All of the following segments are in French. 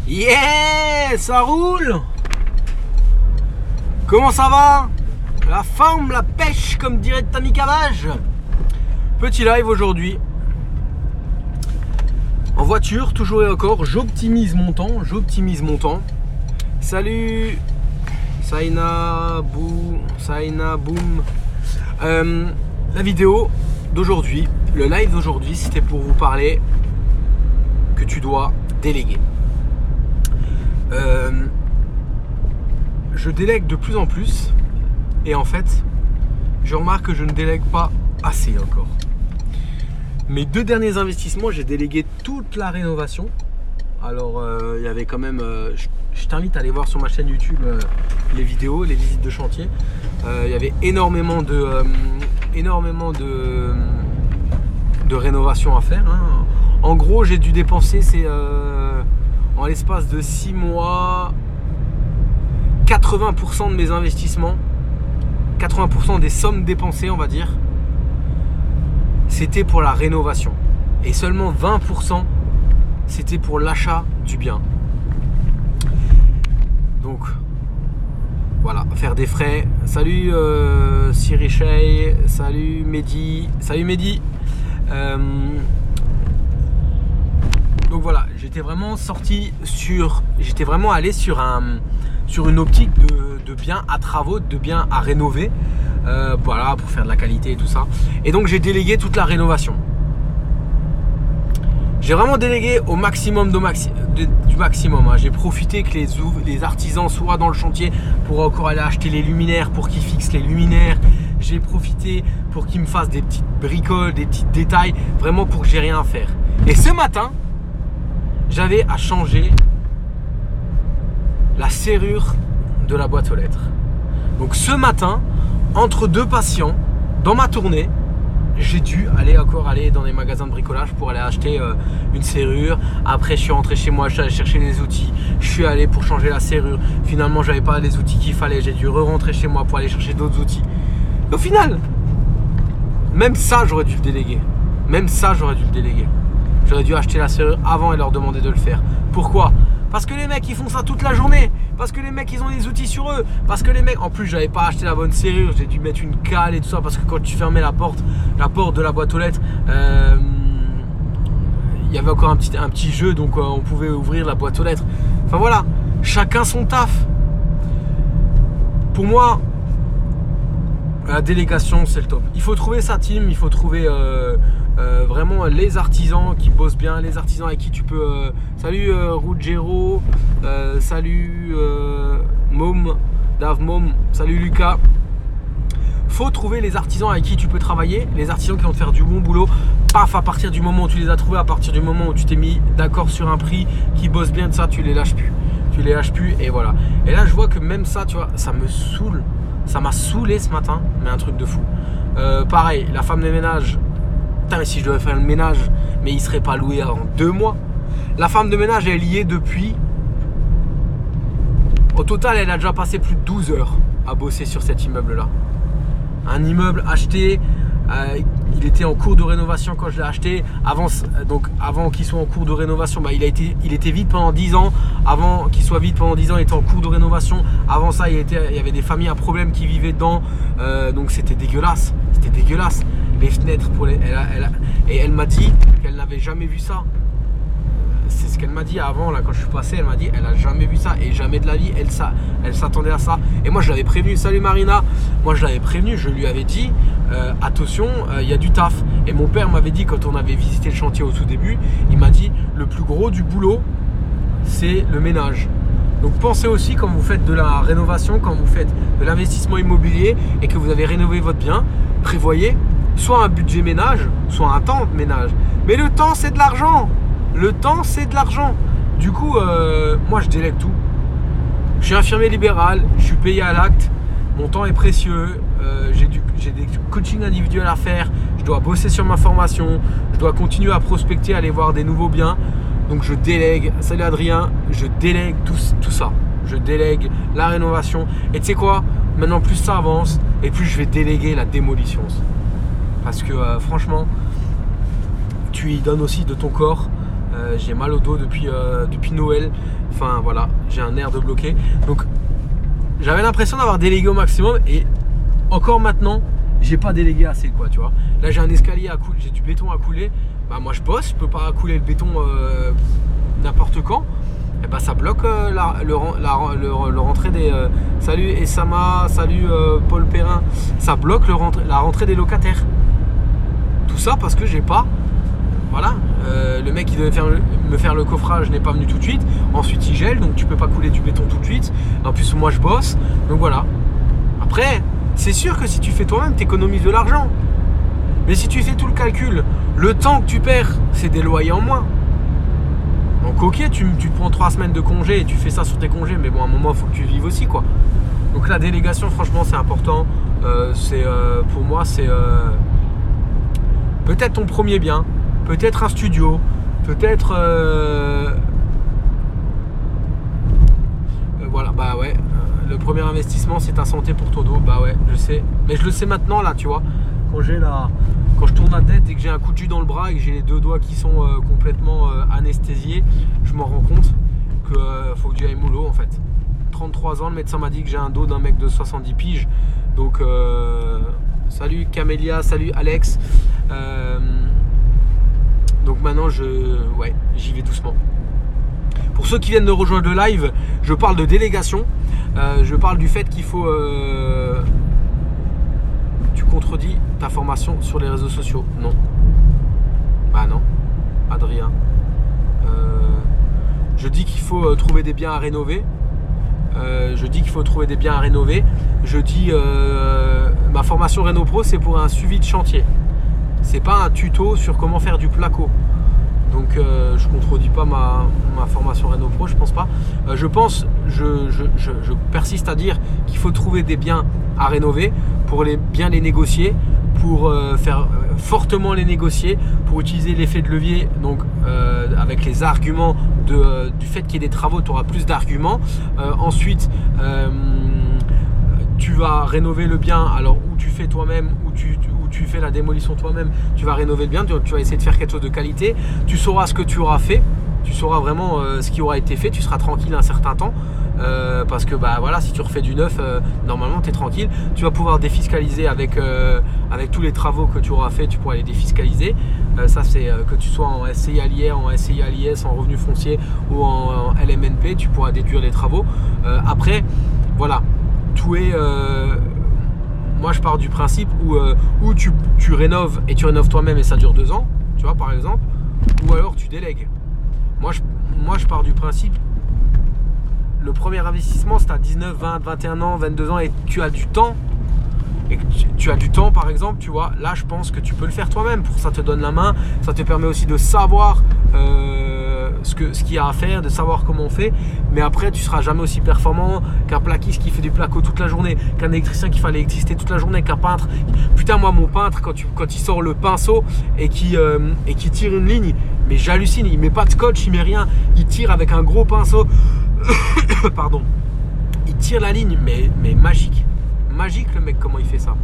Yeah, ça roule. Comment ça va? La forme, la pêche, comme dirait Tammy Cavage. Petit live aujourd'hui. En voiture, toujours et encore, j'optimise mon temps. Salut Saina Boom. La vidéo d'aujourd'hui, le live d'aujourd'hui, c'était pour vous parler que tu dois déléguer. Je délègue de plus en plus et en fait, je remarque que je ne délègue pas assez encore. Mes 2 derniers investissements, j'ai délégué toute la rénovation. Alors, il y avait quand même... je t'invite à aller voir sur ma chaîne YouTube les vidéos, les visites de chantier. Il y avait énormément de rénovation à faire. Hein. En gros, j'ai dû dépenser, en l'espace de 6 mois, 80% de mes investissements, 80% des sommes dépensées, on va dire, c'était pour la rénovation. Et seulement 20%, c'était pour l'achat du bien. Donc, voilà, faire des frais. Salut Siri, salut Mehdi. Donc voilà, j'étais vraiment allé sur une optique de biens à travaux, de biens à rénover, voilà, pour faire de la qualité et tout ça. Et donc j'ai délégué toute la rénovation. J'ai vraiment délégué au maximum du maximum. Hein. J'ai profité que les artisans soient dans le chantier pour encore aller acheter les luminaires, pour qu'ils fixent les luminaires. J'ai profité pour qu'ils me fassent des petites bricoles, des petits détails, vraiment pour que j'ai rien à faire. Et ce matin, j'avais à changer la serrure de la boîte aux lettres. Donc ce matin, entre 2 patients, dans ma tournée, j'ai dû aller dans les magasins de bricolage pour aller acheter une serrure. Après, je suis rentré chez moi, je suis allé chercher les outils. Je suis allé pour changer la serrure. Finalement, j'avais pas les outils qu'il fallait. J'ai dû re-rentrer chez moi pour aller chercher d'autres outils. Et au final, même ça, j'aurais dû le déléguer. J'aurais dû acheter la serrure avant et leur demander de le faire. Pourquoi? Parce que les mecs ils font ça toute la journée. Parce que les mecs ils ont des outils sur eux. Parce que les mecs, en plus j'avais pas acheté la bonne serrure. J'ai dû mettre une cale et tout ça. Parce que quand tu fermais la porte de la boîte aux lettres, il y avait encore un petit jeu. Donc on pouvait ouvrir la boîte aux lettres. Enfin voilà, chacun son taf. Pour moi, la délégation c'est le top. Il faut trouver sa team. Il faut trouver vraiment les artisans qui bossent bien, les artisans avec qui tu peux... salut Ruggiero, salut Dave Mom, salut Lucas. Faut trouver les artisans avec qui tu peux travailler, les artisans qui vont te faire du bon boulot. Paf, à partir du moment où tu les as trouvés, à partir du moment où tu t'es mis d'accord sur un prix, qui bossent bien de ça, tu les lâches plus et voilà. Et là je vois que même ça, tu vois, ça me saoule. Ça m'a saoulé ce matin, mais un truc de fou. Pareil, la femme de ménage. Putain, mais si je devais faire le ménage, mais il serait pas loué avant 2 mois. La femme de ménage, elle y est depuis... Au total, elle a déjà passé plus de 12 heures à bosser sur cet immeuble-là. Un immeuble acheté, il était en cours de rénovation quand je l'ai acheté. Avant qu'il soit en cours de rénovation, il était vide pendant 10 ans. Avant qu'il soit vide pendant 10 ans, il était en cours de rénovation. Avant ça, il y avait des familles à problème qui vivaient dedans. Donc c'était dégueulasse. Les fenêtres et elle m'a dit qu'elle n'avait jamais vu ça. C'est ce qu'elle m'a dit avant là, quand je suis passé. Elle m'a dit elle a jamais vu ça et jamais de la vie elle s'attendait à ça. Et moi je l'avais prévenu. Salut Marina. Moi je l'avais prévenu, je lui avais dit attention, il y a du taf. Et mon père m'avait dit, quand on avait visité le chantier au tout début, il m'a dit le plus gros du boulot c'est le ménage. Donc pensez aussi, quand vous faites de la rénovation, quand vous faites de l'investissement immobilier et que vous avez rénové votre bien, prévoyez soit un budget ménage, soit un temps de ménage. Mais le temps, c'est de l'argent. Du coup, moi, je délègue tout. Je suis infirmier libéral, je suis payé à l'acte. Mon temps est précieux. J'ai des coachings individuels à faire. Je dois bosser sur ma formation. Je dois continuer à prospecter, aller voir des nouveaux biens. Donc, je délègue. Salut Adrien. Je délègue tout ça. Je délègue la rénovation. Et tu sais quoi? Maintenant, plus ça avance et plus je vais déléguer la démolition. Parce que franchement, tu y donnes aussi de ton corps. J'ai mal au dos depuis Noël. Enfin voilà, j'ai un air de bloqué. Donc j'avais l'impression d'avoir délégué au maximum et encore maintenant, j'ai pas délégué assez quoi, tu vois. Là j'ai un escalier à couler, j'ai du béton à couler. Bah moi je bosse, je peux pas couler le béton n'importe quand. Et bah ça bloque le rentrée des salut Essama, salut Paul Perrin, ça bloque la rentrée des locataires. Tout ça parce que j'ai pas, voilà, le mec qui devait me faire le coffrage n'est pas venu tout de suite. Ensuite il gèle, donc tu peux pas couler du béton tout de suite. En plus moi je bosse, donc voilà. Après c'est sûr que si tu fais toi-même t'économises de l'argent. Mais si tu fais tout le calcul, le temps que tu perds c'est des loyers en moins. Donc ok, tu prends 3 semaines de congé et tu fais ça sur tes congés, mais bon, à un moment, il faut que tu vives aussi, quoi. Donc la délégation, franchement, c'est important. Pour moi, c'est peut-être ton premier bien, peut-être un studio, peut-être... voilà, bah ouais, le premier investissement, c'est ta santé pour ton dos. Bah ouais, je sais. Mais je le sais maintenant, là, tu vois. Quand je tourne la tête et que j'ai un coup de jus dans le bras et que j'ai les 2 doigts qui sont complètement anesthésiés, je m'en rends compte qu'il faut que j'aille mollo en fait. 33 ans, le médecin m'a dit que j'ai un dos d'un mec de 70 piges. Donc salut Camélia, salut Alex. Donc maintenant j'y vais doucement. Pour ceux qui viennent de rejoindre le live, je parle de délégation. Je parle du fait qu'il faut... Tu contredis ta formation sur les réseaux sociaux? Non. Bah non, Adrien. Je dis qu'il faut trouver des biens à rénover. Je dis ma formation Réno Pro, c'est pour un suivi de chantier. C'est pas un tuto sur comment faire du placo. Donc je contredis pas ma formation Réno Pro, je pense pas. Je persiste à dire qu'il faut trouver des biens à rénover pour bien les négocier, pour faire fortement les négocier, pour utiliser l'effet de levier, donc avec les arguments du fait qu'il y ait des travaux, tu auras plus d'arguments. Ensuite, tu vas rénover le bien, alors où tu fais toi-même, où tu fais la démolition toi-même, tu vas rénover le bien, tu vas essayer de faire quelque chose de qualité, tu sauras ce que tu auras fait, tu sauras vraiment ce qui aura été fait, tu seras tranquille un certain temps. Parce que bah voilà, si tu refais du neuf, normalement tu es tranquille, tu vas pouvoir défiscaliser avec tous les travaux que tu auras fait, tu pourras les défiscaliser. Ça c'est que tu sois en SCI à l'IR, en SCI à l'IS, en revenu foncier ou en LMNP, tu pourras déduire les travaux. Après voilà, tout est moi je pars du principe où tu rénoves et tu rénoves toi-même et ça dure 2 ans, tu vois, par exemple, ou alors tu délègues. Moi je pars du principe, le premier investissement c'est à 19, 20, 21 ans, 22 ans et tu as du temps. Et que tu as du temps par exemple, tu vois, là je pense que tu peux le faire toi-même. Pour ça te donne la main, ça te permet aussi de savoir ce qu'il y a à faire, de savoir comment on fait. Mais après tu seras jamais aussi performant qu'un plaquiste qui fait du placo toute la journée, qu'un électricien qui fait l'électricité toute la journée, qu'un peintre. Putain, moi mon peintre quand il sort le pinceau et qui tire une ligne, mais j'hallucine, il met pas de scotch, il met rien, il tire avec un gros pinceau. Pardon, il tire la ligne, mais magique le mec, comment il fait ça.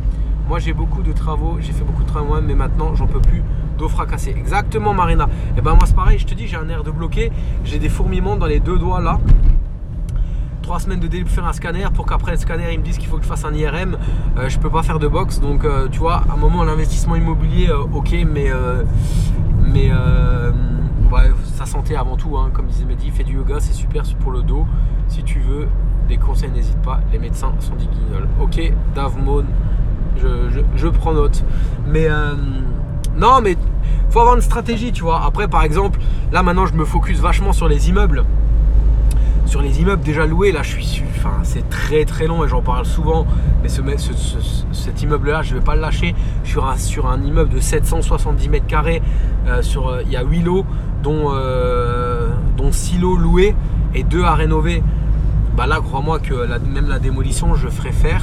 Moi j'ai beaucoup de travaux, j'ai fait beaucoup de travaux moi-même, mais maintenant j'en peux plus, dos fracassé. Exactement Marina. Et ben moi c'est pareil, je te dis, j'ai un air de bloqué, j'ai des fourmillements dans les 2 doigts là. 3 semaines de délai pour faire un scanner, pour qu'après le scanner ils me disent qu'il faut que je fasse un IRM. Je peux pas faire de boxe, donc tu vois, à un moment l'investissement immobilier, ok, mais ouais, sa santé avant tout, hein. Comme disait Mehdi, fais du yoga, c'est super pour le dos. Si tu veux des conseils, n'hésite pas, les médecins sont des guignols. Ok, Davmon, je prends note. Mais non, mais faut avoir une stratégie, tu vois. Après, par exemple, là maintenant je me focus vachement sur les immeubles. Sur les immeubles déjà loués, là enfin, c'est très très long et j'en parle souvent, mais cet immeuble là je vais pas le lâcher. Sur un immeuble de 770 mètres carrés, il y a 8 lots dont 6 lots loués et 2 à rénover. Bah là crois-moi que même la démolition je ferai faire.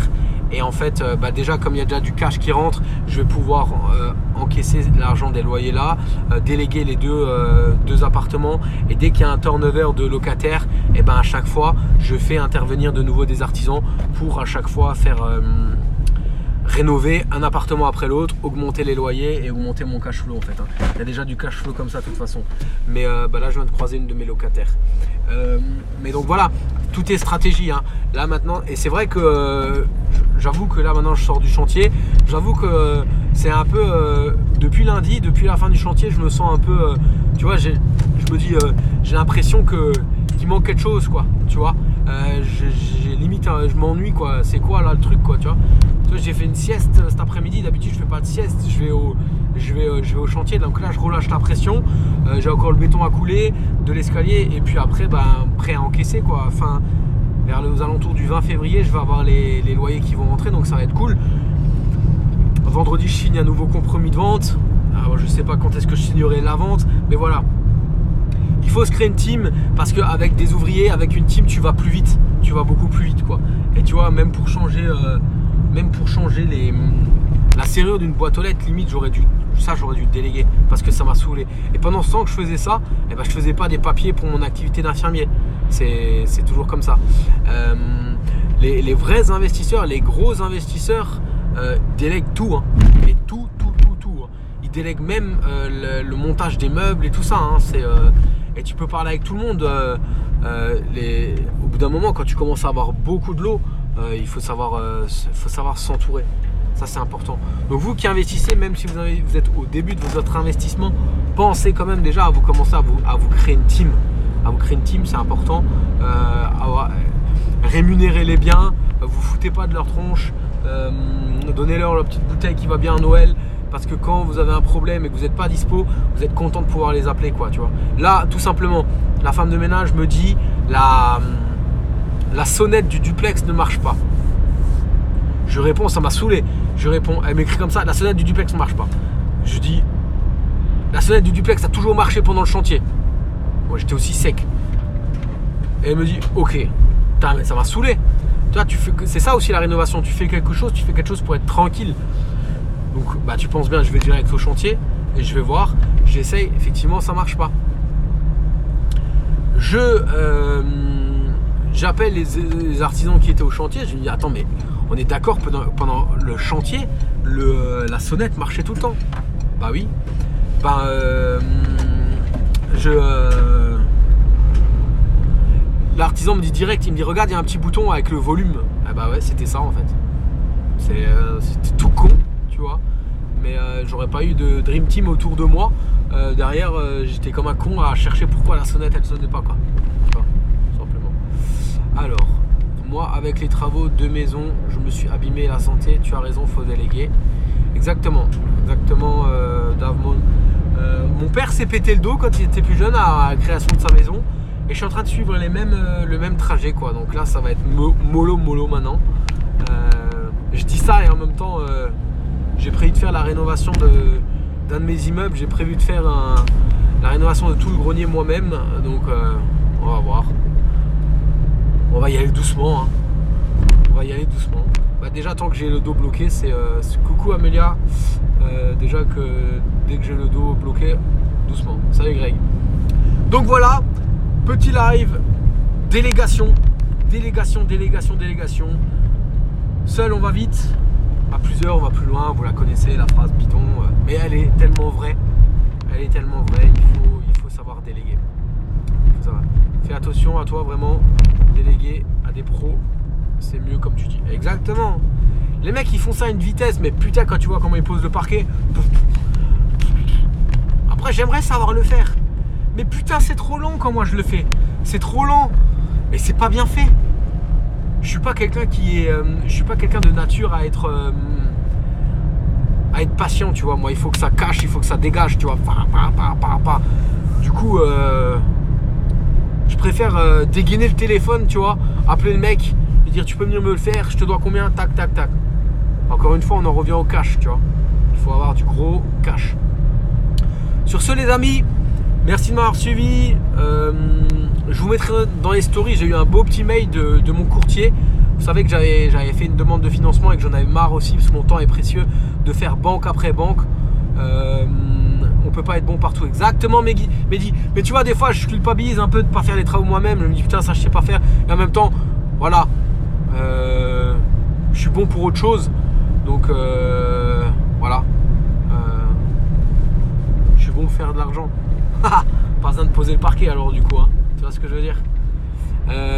Et en fait, déjà comme il y a déjà du cash qui rentre, je vais pouvoir encaisser l'argent des loyers là, déléguer les deux appartements. Et dès qu'il y a un turnover de locataires, et à chaque fois, je fais intervenir de nouveau des artisans pour à chaque fois faire rénover un appartement après l'autre, augmenter les loyers et augmenter mon cash flow en fait. Il y a déjà du cash flow comme ça de toute façon. Mais là, je viens de croiser une de mes locataires. Mais Mais donc voilà, tout est stratégie, hein. Là maintenant, et c'est vrai que j'avoue que là maintenant je sors du chantier, j'avoue que c'est un peu depuis lundi, depuis la fin du chantier, je me sens un peu, tu vois, je me dis, j'ai l'impression qu'il manque quelque chose, quoi, tu vois. J'ai limite, je m'ennuie, quoi. C'est quoi là le truc, quoi, tu vois. J'ai fait une sieste cet après-midi. D'habitude, je fais pas de sieste. Je vais au chantier. Donc là, je relâche la pression. J'ai encore le béton à couler, de l'escalier, et puis après, prêt à encaisser, quoi. Enfin, vers aux alentours du 20 février, je vais avoir les loyers qui vont rentrer, donc ça va être cool. Vendredi, je signe un nouveau compromis de vente. Alors, je sais pas quand est-ce que je signerai la vente, mais voilà. Il faut se créer une team parce qu'avec des ouvriers, avec une team, tu vas plus vite, tu vas beaucoup plus vite, quoi. Et tu vois, même pour changer la serrure d'une boîte aux lettres, limite j'aurais dû déléguer parce que ça m'a saoulé. Et pendant ce temps que je faisais ça, je faisais pas des papiers pour mon activité d'infirmier. C'est toujours comme ça. Les vrais investisseurs, les gros investisseurs délèguent tout, hein. Et tout, hein. Ils délèguent même le montage des meubles et tout ça, hein. Et tu peux parler avec tout le monde. Au bout d'un moment, quand tu commences à avoir beaucoup de lots, il faut savoir s'entourer. Ça, c'est important. Donc vous qui investissez, même si vous êtes au début de votre investissement, pensez quand même déjà à vous commencer à vous créer une team. À vous créer une team, c'est important. Rémunérez les biens, vous foutez pas de leur tronche, donnez-leur leur petite bouteille qui va bien à Noël. Parce que quand vous avez un problème et que vous n'êtes pas dispo, vous êtes content de pouvoir les appeler, quoi, tu vois. Là, tout simplement, la femme de ménage me dit la sonnette du duplex ne marche pas. Je réponds, ça m'a saoulé. Je réponds, elle m'écrit comme ça, la sonnette du duplex ne marche pas. Je dis, la sonnette du duplex a toujours marché pendant le chantier. Moi, j'étais aussi sec. Et elle me dit, ok, mais ça m'a saoulé. Tu vois, c'est ça aussi la rénovation. Tu fais quelque chose pour être tranquille. Donc tu penses bien, je vais direct au chantier et je vais voir, j'essaye, effectivement ça marche pas. J'appelle les artisans qui étaient au chantier, je lui dis attends mais on est d'accord pendant le chantier, la sonnette marchait tout le temps. Bah oui. L'artisan me dit direct, il me dit regarde il y a un petit bouton avec le volume. Ah bah ouais c'était ça en fait. C'était tout con. Tu vois, mais j'aurais pas eu de Dream Team autour de moi. Derrière, j'étais comme un con à chercher pourquoi la sonnette elle sonnait pas, quoi. Tu vois, tout simplement. Alors, moi, avec les travaux de maison, je me suis abîmé la santé. Tu as raison, faut déléguer. Exactement, Dave. Mon père s'est pété le dos quand il était plus jeune à la création de sa maison, et je suis en train de suivre le même trajet, quoi. Donc là, ça va être mollo maintenant. Je dis ça et en même temps. J'ai prévu de faire la rénovation d'un de mes immeubles. J'ai prévu de faire la rénovation de tout le grenier moi-même. Donc on va voir. On va y aller doucement, hein. On va y aller doucement. Déjà tant que j'ai le dos bloqué, c'est coucou Amélia. Déjà que dès que j'ai le dos bloqué, doucement. Salut Greg. Donc voilà, petit live, délégation. Seul on va vite. À plusieurs, on va plus loin, vous la connaissez, la phrase bidon, mais elle est tellement vraie. Il faut savoir déléguer. Fais attention à toi, vraiment. Déléguer à des pros, c'est mieux comme tu dis. Exactement. Les mecs, ils font ça à une vitesse, mais putain, quand tu vois comment ils posent le parquet. Après, j'aimerais savoir le faire. Mais putain, c'est trop long quand moi je le fais. C'est trop lent. Et c'est pas bien fait. Je suis pas quelqu'un de nature à être patient, tu vois. Moi, il faut que ça cache, il faut que ça dégage, tu vois. Du coup, je préfère dégainer le téléphone, tu vois, appeler le mec et dire tu peux venir me le faire, je te dois combien, tac. Encore une fois, on en revient au cash, tu vois. Il faut avoir du gros cash. Sur ce, les amis, merci de m'avoir suivi. Je vous mettrai dans les stories, j'ai eu un beau petit mail de mon courtier. Vous savez que j'avais fait une demande de financement et que j'en avais marre aussi parce que mon temps est précieux de faire banque après banque. On peut pas être bon partout. Exactement, Mehdi. Mais tu vois, des fois, je culpabilise un peu de pas faire les travaux moi-même. Je me dis putain, ça je sais pas faire. Et en même temps, voilà, je suis bon pour autre chose. Donc voilà, je suis bon pour faire de l'argent. Pas besoin de poser le parquet alors du coup, hein. Tu vois ce que je veux dire.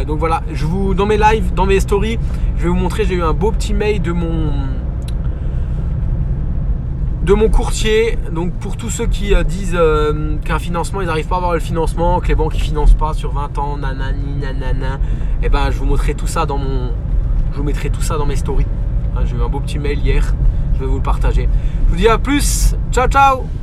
Donc voilà, dans mes lives, dans mes stories, je vais vous montrer, j'ai eu un beau petit mail de mon courtier. Donc pour tous ceux qui disent qu'un financement, ils n'arrivent pas à avoir le financement, que les banques ne financent pas sur 20 ans, nanani, nanana, et ben je vous mettrai tout ça dans mes stories. J'ai eu un beau petit mail hier, je vais vous le partager. Je vous dis à plus, ciao ciao.